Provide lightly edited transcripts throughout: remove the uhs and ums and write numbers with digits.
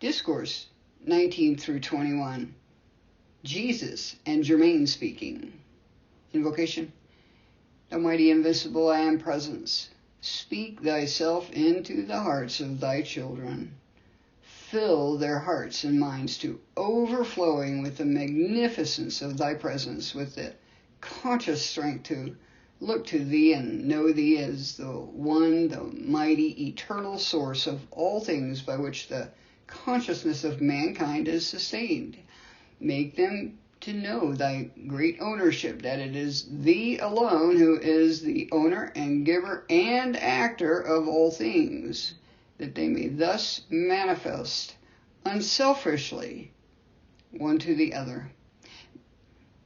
Discourse 19 through 21. Jesus and Germain speaking. Invocation. The mighty invisible I am presence. Speak thyself into the hearts of thy children. Fill their hearts and minds to overflowing with the magnificence of thy presence, with the conscious strength to look to thee and know thee as the one, the mighty, eternal source of all things by which the consciousness of mankind is sustained. Make them to know thy great ownership, that it is thee alone who is the owner and giver and actor of all things, that they may thus manifest unselfishly one to the other.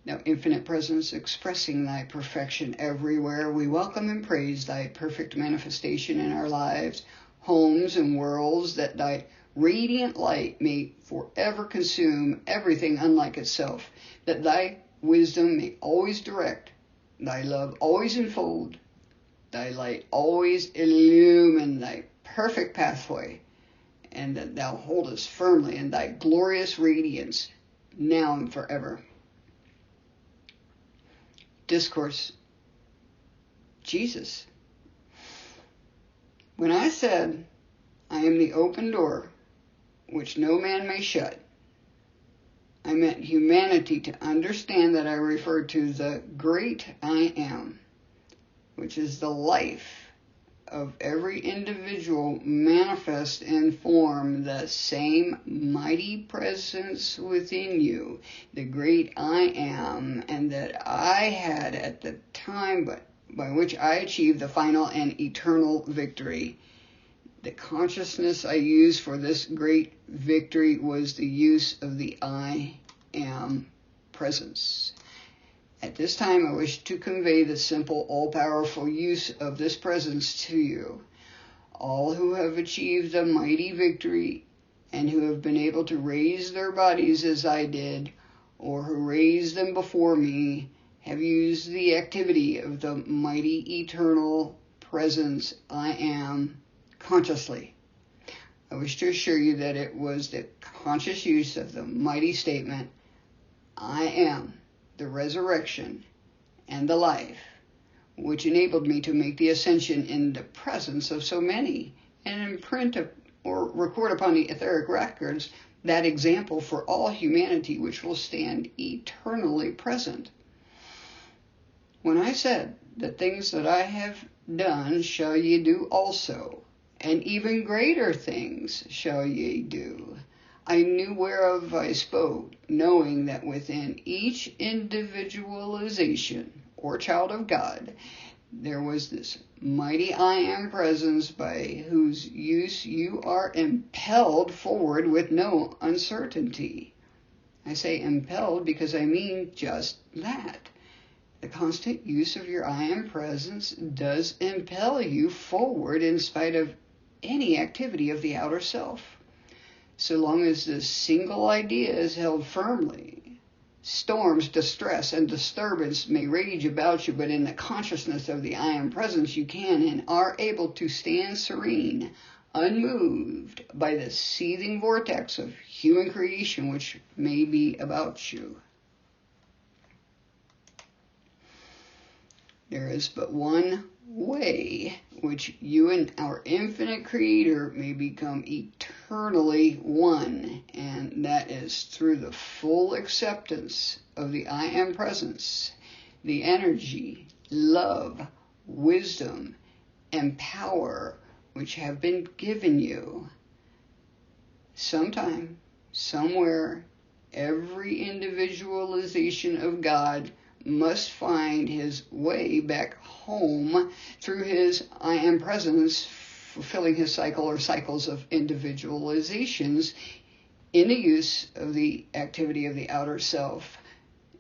Now, infinite presence, expressing thy perfection everywhere, we welcome and praise thy perfect manifestation in our lives, homes, and worlds, that thy radiant light may forever consume everything unlike itself, that thy wisdom may always direct, thy love always enfold, thy light always illumine thy perfect pathway, and that thou holdest firmly in thy glorious radiance, now and forever. Discourse. Jesus. When I said, I am the open door, which no man may shut, I meant humanity to understand that I referred to the great I am, which is the life of every individual manifest in form, the same mighty presence within you, the great I am, and that I had at the time by which I achieved the final and eternal victory. The consciousness I used for this great victory was the use of the I am presence. At this time, I wish to convey the simple, all-powerful use of this presence to you. All who have achieved a mighty victory and who have been able to raise their bodies as I did, or who raised them before me, have used the activity of the mighty, eternal presence I am consciously. I wish to assure you that it was the conscious use of the mighty statement, I am the resurrection and the life, which enabled me to make the ascension in the presence of so many, and imprint or record upon the etheric records that example for all humanity, which will stand eternally present. When I said, the things that I have done shall ye do also, and even greater things shall ye do, I knew whereof I spoke, knowing that within each individualization or child of God, there was this mighty I am presence by whose use you are impelled forward with no uncertainty. I say impelled because I mean just that. The constant use of your I am presence does impel you forward in spite of any activity of the outer self. So long as this single idea is held firmly, storms, distress, and disturbance may rage about you, but in the consciousness of the I am presence you can and are able to stand serene, unmoved by the seething vortex of human creation which may be about you. There is but one way which you and our infinite Creator may become eternally one, and that is through the full acceptance of the I am presence, the energy, love, wisdom, and power which have been given you. Sometime, somewhere, every individualization of God must find his way back home through his I am presence, fulfilling his cycle or cycles of individualizations in the use of the activity of the outer self.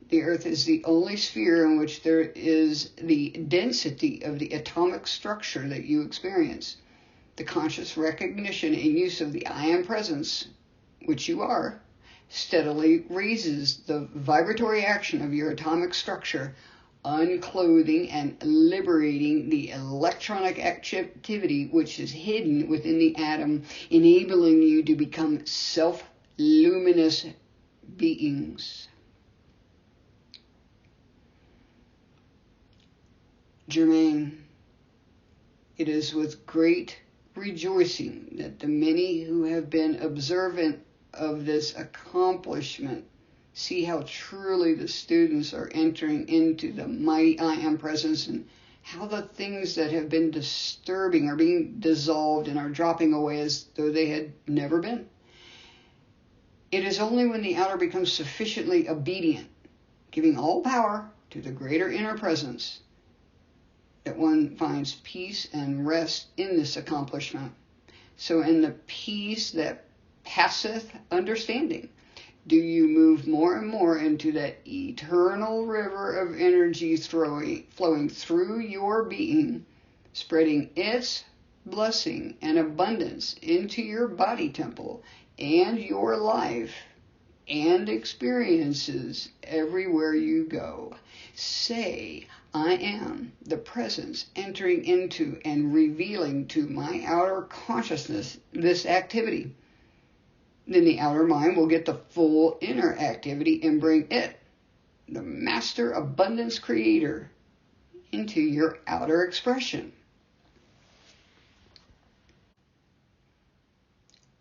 The earth is the only sphere in which there is the density of the atomic structure that you experience. The conscious recognition and use of the I am presence, which you are, steadily raises the vibratory action of your atomic structure unclothing and liberating the electronic activity which is hidden within the atom, enabling you to become self-luminous beings. Germain, it is with great rejoicing that the many who have been observant of this accomplishment see how truly the students are entering into the mighty I Am presence, and how the things that have been disturbing are being dissolved and are dropping away as though they had never been. It is only when the outer becomes sufficiently obedient, giving all power to the greater inner presence, that one finds peace and rest in this accomplishment. So in the peace that passeth understanding, do you move more and more into that eternal river of energy flowing through your being, spreading its blessing and abundance into your body temple and your life and experiences everywhere you go. Say, I am the presence entering into and revealing to my outer consciousness this activity. Then the outer mind will get the full inner activity and bring it, the master abundance creator, into your outer expression.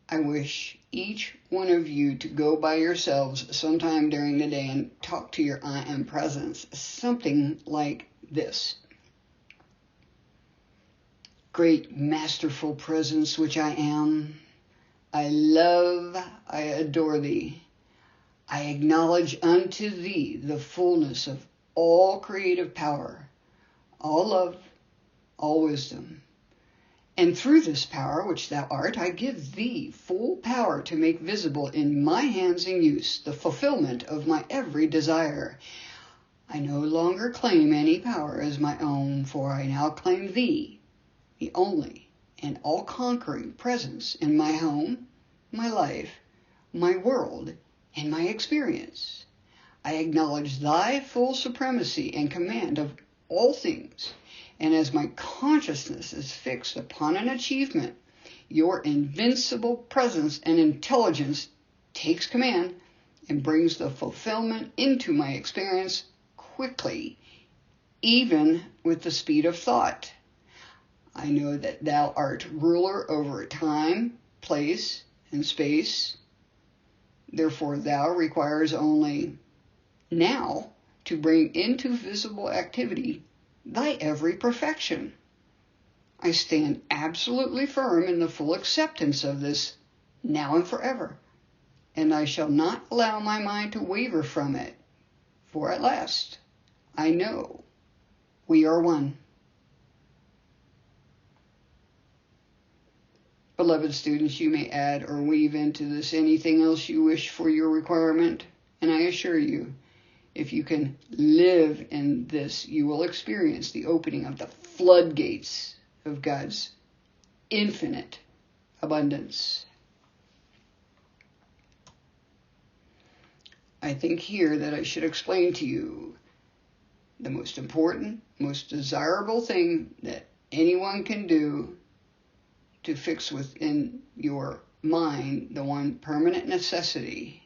I wish each one of you to go by yourselves sometime during the day and talk to your I Am presence, something like this. Great masterful presence which I am, I love, I adore thee. I acknowledge unto thee the fullness of all creative power, all love, all wisdom. And through this power which thou art, I give thee full power to make visible in my hands and use the fulfillment of my every desire. I no longer claim any power as my own, for I now claim thee, the only and all-conquering presence in my home, my life, my world, and my experience. I acknowledge thy full supremacy and command of all things, and as my consciousness is fixed upon an achievement, your invincible presence and intelligence takes command and brings the fulfillment into my experience quickly, even with the speed of thought. I know that thou art ruler over time, place, and space. Therefore thou requires only now to bring into visible activity thy every perfection. I stand absolutely firm in the full acceptance of this now and forever, and I shall not allow my mind to waver from it, for at last I know we are one. Beloved students, you may add or weave into this anything else you wish for your requirement, and I assure you, if you can live in this, you will experience the opening of the floodgates of God's infinite abundance. I think here that I should explain to you the most important, most desirable thing that anyone can do to fix within your mind the one permanent necessity,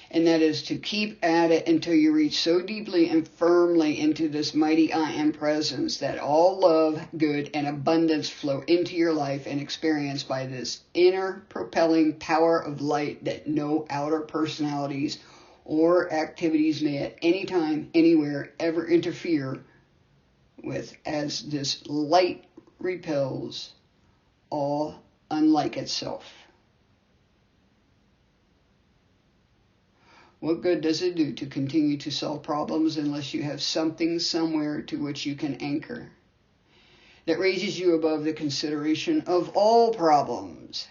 and that is to keep at it until you reach so deeply and firmly into this mighty I Am presence that all love, good, and abundance flow into your life and experience by this inner propelling power of light that no outer personalities or activities may at any time, anywhere, ever interfere with, as this light repels all unlike itself. What good does it do to continue to solve problems unless you have something somewhere to which you can anchor that raises you above the consideration of all problems?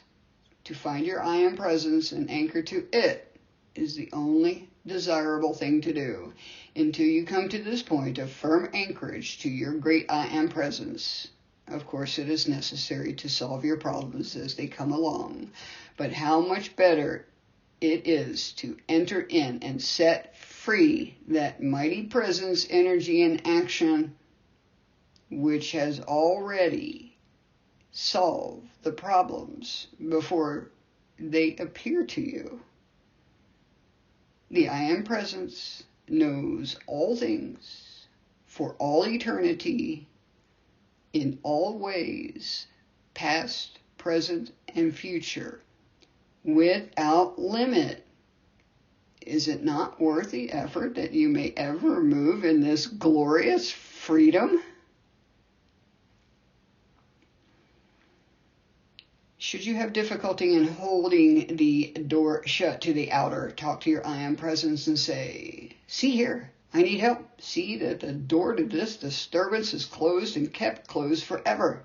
To find your I Am presence and anchor to it is the only desirable thing to do. Until you come to this point of firm anchorage to your great I Am presence, of course, it is necessary to solve your problems as they come along. But how much better it is to enter in and set free free that mighty presence, energy, and action which has already solved the problems before they appear to you. The I Am Presence knows all things for all eternity, in all ways, past, present, and future, without limit. Is it not worth the effort that you may ever move in this glorious freedom? Should you have difficulty in holding the door shut to the outer, talk to your I Am Presence and say, see here, I need help. See that the door to this disturbance is closed and kept closed forever.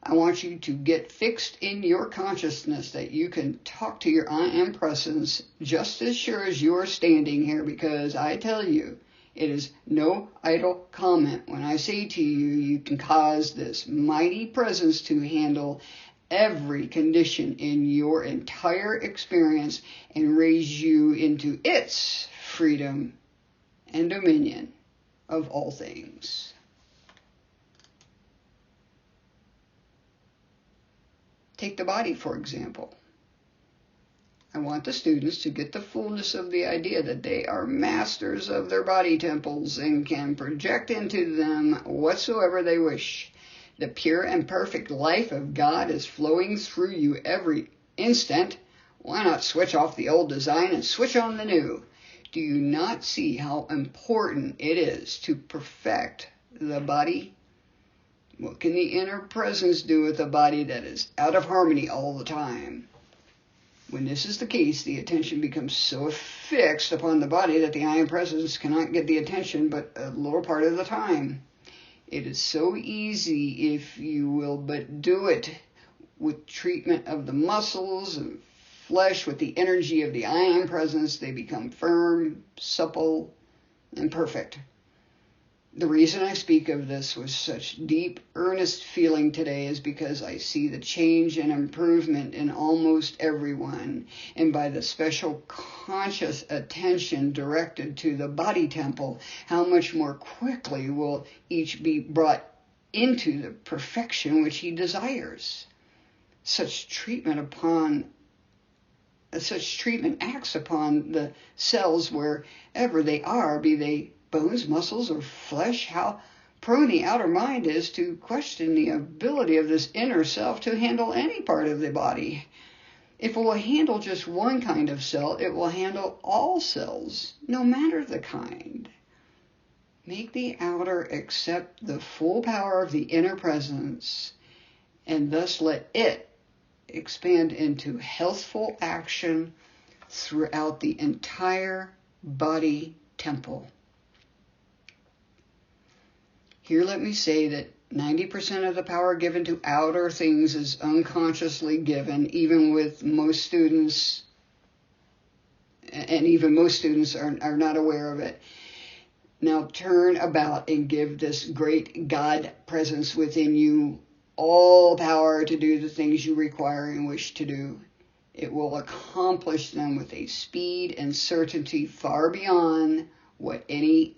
I want you to get fixed in your consciousness that you can talk to your I Am Presence just as sure as you're standing here, because I tell you, it is no idle comment when I say to you, you can cause this mighty presence to handle every condition in your entire experience and raise you into its freedom and dominion of all things. Take the body, for example. I want the students to get the fullness of the idea that they are masters of their body temples and can project into them whatsoever they wish. The pure and perfect life of God is flowing through you every instant. Why not switch off the old design and switch on the new? Do you not see how important it is to perfect the body? What can the inner presence do with a body that is out of harmony all the time? When this is the case, the attention becomes so fixed upon the body that the I Am Presence cannot get the attention but a little part of the time. It is so easy, if you will but do it with treatment of the muscles and flesh with the energy of the I Am Presence. They become firm, supple, and perfect. The reason I speak of this with such deep, earnest feeling today is because I see the change and improvement in almost everyone, and by the special conscious attention directed to the body temple, how much more quickly will each be brought into the perfection which he desires. Such treatment acts upon the cells wherever they are, be they bones, muscles, or flesh. How prone the outer mind is to question the ability of this inner self to handle any part of the body. If it will handle just one kind of cell, it will handle all cells, no matter the kind. Make the outer accept the full power of the inner presence, and thus let it expand into healthful action throughout the entire body temple. Here let me say that 90% of the power given to outer things is unconsciously given, even with most students, and even most students are not aware of it. Now turn about and give this great God presence within you all power to do the things you require and wish to do. It will accomplish them with a speed and certainty far beyond what any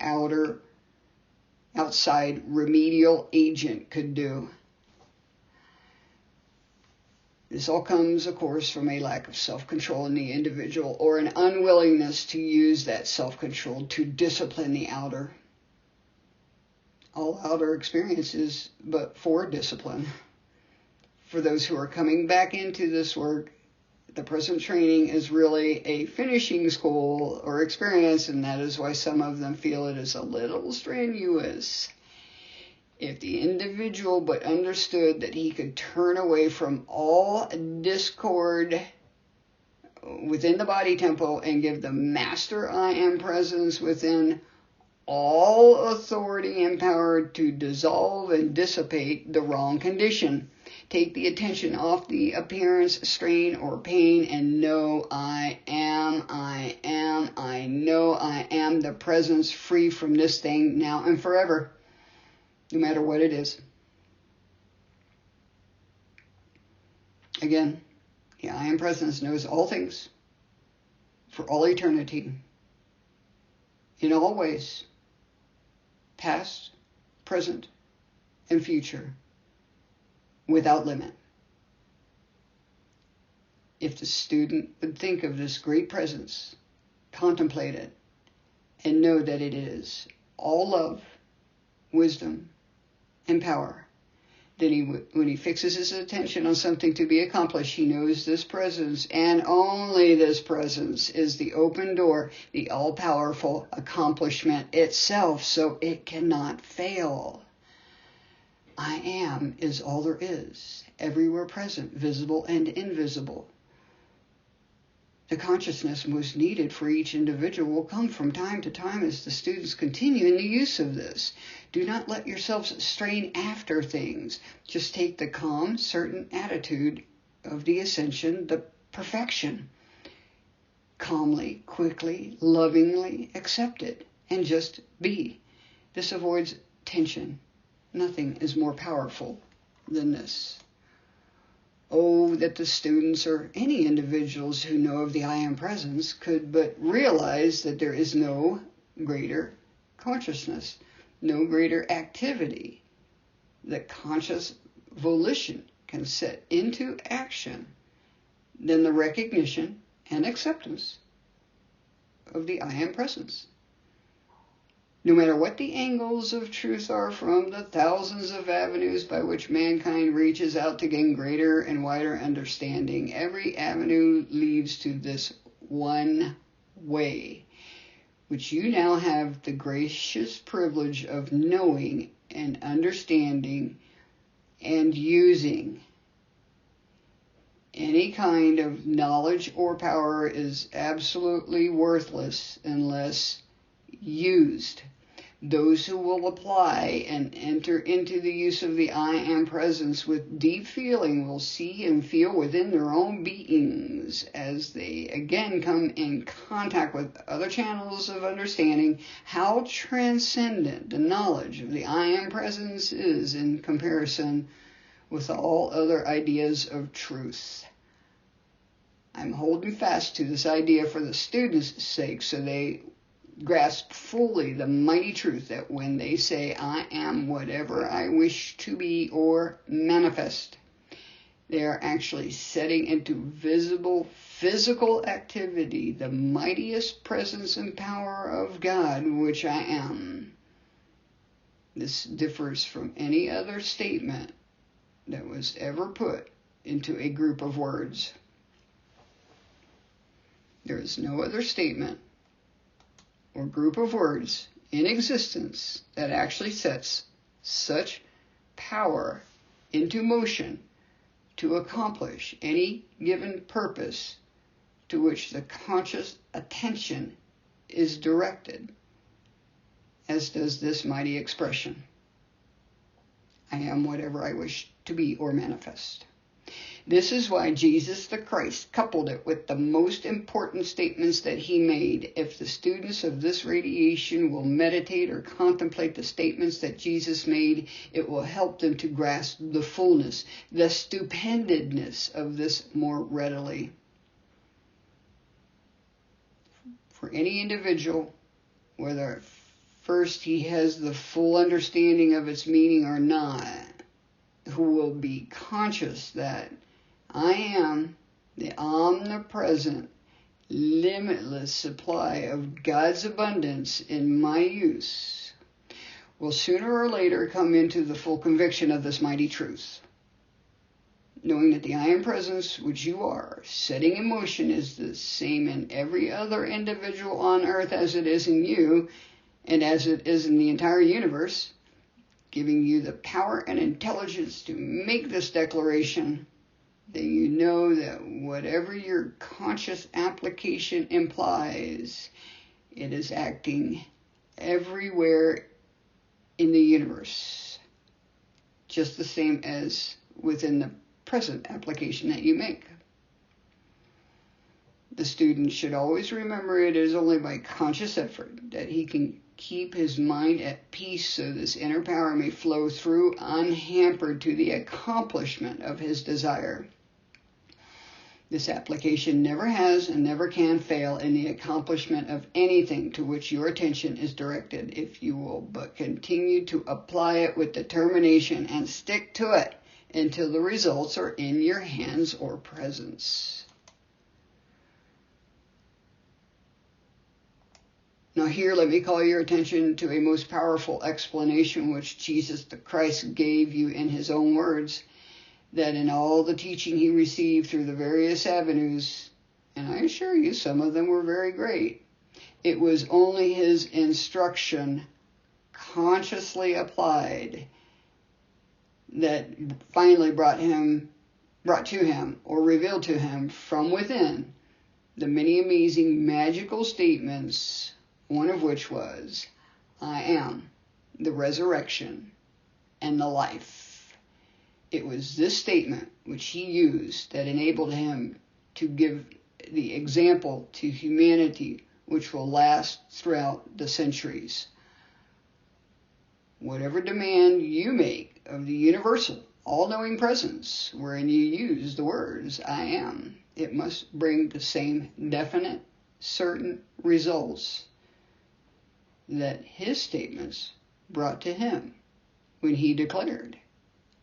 outside remedial agent could do. This all comes, of course, from a lack of self-control in the individual, or an unwillingness to use that self-control to discipline the outer. All outer experience is but for discipline. For those who are coming back into this work, the present training is really a finishing school or experience, and that is why some of them feel it is a little strenuous. If the individual but understood that he could turn away from all discord within the body temple and give the Master I Am Presence within all authority and power to dissolve and dissipate the wrong condition. Take the attention off the appearance, strain, or pain, and know I know I am the presence free from this thing now and forever, no matter what it is. Again, the I Am Presence knows all things for all eternity, in all ways, past, present, and future, without limit. If the student would think of this great presence, contemplate it, and know that it is all love, wisdom, and power, then when he fixes his attention on something to be accomplished, he knows this presence, and only this presence, is the open door, the all-powerful accomplishment itself, so it cannot fail. I am is all there is, everywhere present, visible and invisible. The consciousness most needed for each individual will come from time to time as the students continue in the use of this. Do not let yourselves strain after things. Just take the calm, certain attitude of the ascension, the perfection. Calmly, quickly, lovingly accept it and just be. This avoids tension. Nothing is more powerful than this. Oh, that the students or any individuals who know of the I Am Presence could but realize that there is no greater consciousness, no greater activity that conscious volition can set into action than the recognition and acceptance of the I Am Presence. No matter what the angles of truth are from the thousands of avenues by which mankind reaches out to gain greater and wider understanding, every avenue leads to this one way, which you now have the gracious privilege of knowing and understanding and using. Any kind of knowledge or power is absolutely worthless unless used. Those who will apply and enter into the use of the I Am Presence with deep feeling will see and feel within their own beings as they again come in contact with other channels of understanding how transcendent the knowledge of the I Am Presence is in comparison with all other ideas of truth. I'm holding fast to this idea for the students' sake so they grasp fully the mighty truth that when they say, I am whatever I wish to be or manifest, they are actually setting into visible physical activity the mightiest presence and power of God, which I am. This differs from any other statement that was ever put into a group of words. There is no other statement or group of words in existence that actually sets such power into motion to accomplish any given purpose to which the conscious attention is directed, as does this mighty expression, I am whatever I wish to be or manifest. This is why Jesus the Christ coupled it with the most important statements that he made. If the students of this radiation will meditate or contemplate the statements that Jesus made, it will help them to grasp the fullness, the stupendous of this more readily. For any individual, whether first he has the full understanding of its meaning or not, who will be conscious that I am the omnipresent, limitless supply of God's abundance in my use, will sooner or later come into the full conviction of this mighty truth, knowing that the I Am Presence which you are setting in motion is the same in every other individual on earth as it is in you and as it is in the entire universe, giving you the power and intelligence to make this declaration. Then you know that whatever your conscious application implies, it is acting everywhere in the universe, just the same as within the present application that you make. The student should always remember it is only by conscious effort that he can keep his mind at peace so this inner power may flow through unhampered to the accomplishment of his desire. This application never has and never can fail in the accomplishment of anything to which your attention is directed, if you will but continue to apply it with determination and stick to it until the results are in your hands or presence. Now here, let me call your attention to a most powerful explanation which Jesus the Christ gave you in his own words, that in all the teaching he received through the various avenues, and I assure you some of them were very great, it was only his instruction consciously applied that finally brought to him or revealed to him from within the many amazing magical statements, one of which was, I am the resurrection and the life. It was this statement which he used that enabled him to give the example to humanity which will last throughout the centuries. Whatever demand you make of the universal, all-knowing presence wherein you use the words, I am, it must bring the same definite, certain results that his statements brought to him when he declared,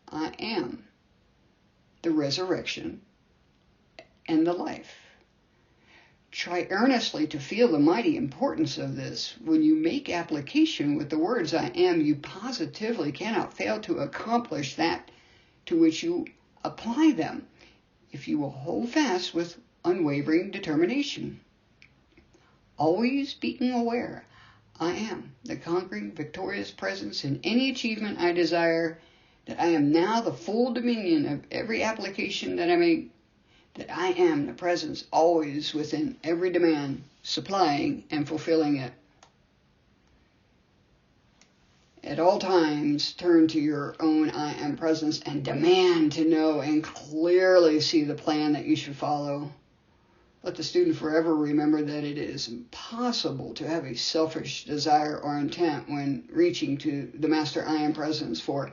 I am the resurrection and the life. Try earnestly to feel the mighty importance of this. When you make application with the words I am, you positively cannot fail to accomplish that to which you apply them, if you will hold fast with unwavering determination. Always being aware, I am the conquering, victorious presence in any achievement I desire, that I am now the full dominion of every application that I make, that I am the presence always within every demand, supplying and fulfilling it. At all times, turn to your own I am presence and demand to know and clearly see the plan that you should follow. Let the student forever remember that it is impossible to have a selfish desire or intent when reaching to the Master I am presence for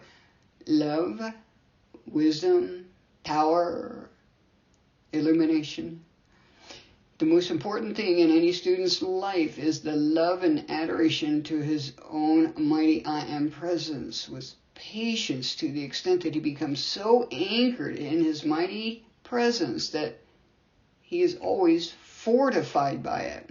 love, wisdom, power, illumination. The most important thing in any student's life is the love and adoration to his own mighty I am presence, with patience to the extent that he becomes so anchored in his mighty presence that he is always fortified by it.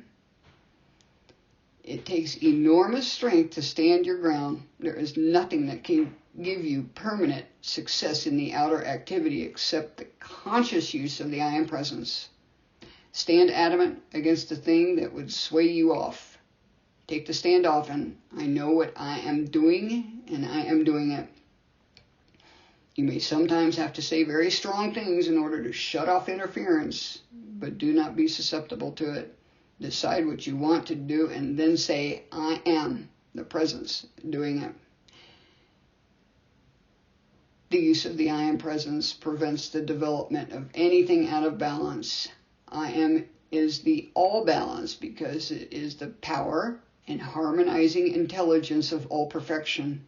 It takes enormous strength to stand your ground. There is nothing that can give you permanent success in the outer activity except the conscious use of the I am presence. Stand adamant against the thing that would sway you off. Take the stand often. I know what I am doing, and I am doing it. You may sometimes have to say very strong things in order to shut off interference, but do not be susceptible to it. Decide what you want to do and then say, I am the presence doing it. The use of the I am presence prevents the development of anything out of balance. I am is the all balance because it is the power and harmonizing intelligence of all perfection.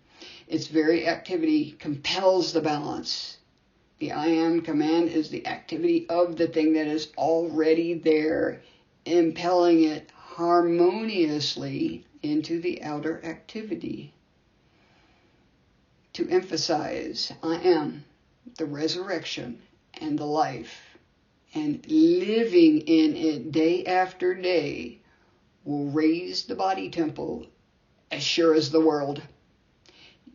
Its very activity compels the balance. The I am command is the activity of the thing that is already there, impelling it harmoniously into the outer activity. To emphasize, I am the resurrection and the life, and living in it day after day will raise the body temple as sure as the world.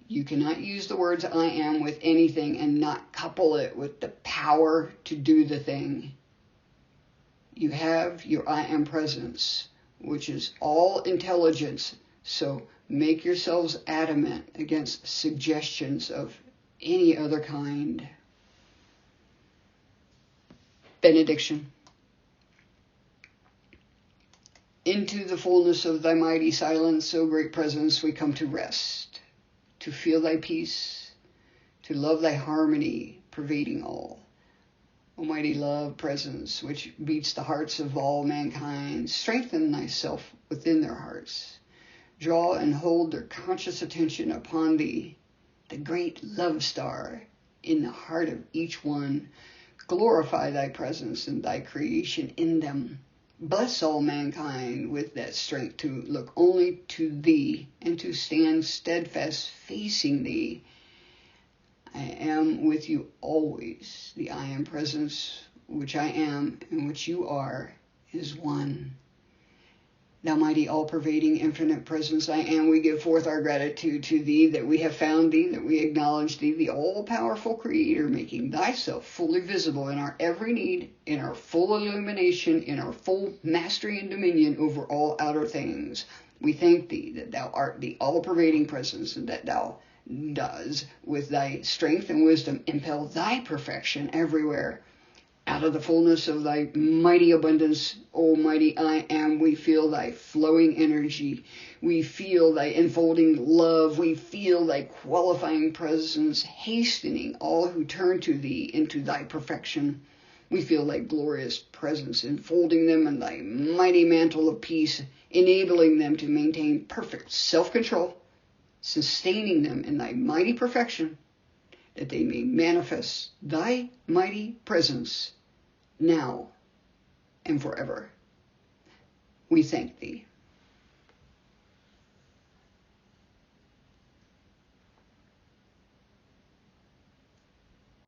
You cannot use the words I am with anything and not couple it with the power to do the thing. You have your I am presence, which is all intelligence, so make yourselves adamant against suggestions of any other kind. Benediction. Into the fullness of thy mighty silence, O great presence, we come to rest, to feel thy peace, to love thy harmony, pervading all. Almighty love, presence, which beats the hearts of all mankind, strengthen thyself within their hearts. Draw and hold their conscious attention upon thee, the great love star in the heart of each one. glorify thy presence and thy creation in them. Bless all mankind with that strength to look only to thee and to stand steadfast facing thee. I am with you always. The I am presence, which I am and which you are, is one. Thou mighty, all-pervading, infinite presence, I am, we give forth our gratitude to thee that we have found thee, that we acknowledge thee, the all-powerful creator, making thyself fully visible in our every need, in our full illumination, in our full mastery and dominion over all outer things. We thank thee that thou art the all-pervading presence, and that thou does, with thy strength and wisdom, impel thy perfection everywhere. Out of the fullness of thy mighty abundance, Almighty I am, we feel thy flowing energy. We feel thy enfolding love. We feel thy qualifying presence, hastening all who turn to thee into thy perfection. We feel thy glorious presence, enfolding them in thy mighty mantle of peace, enabling them to maintain perfect self-control, sustaining them in thy mighty perfection, that they may manifest thy mighty presence now and forever. We thank thee.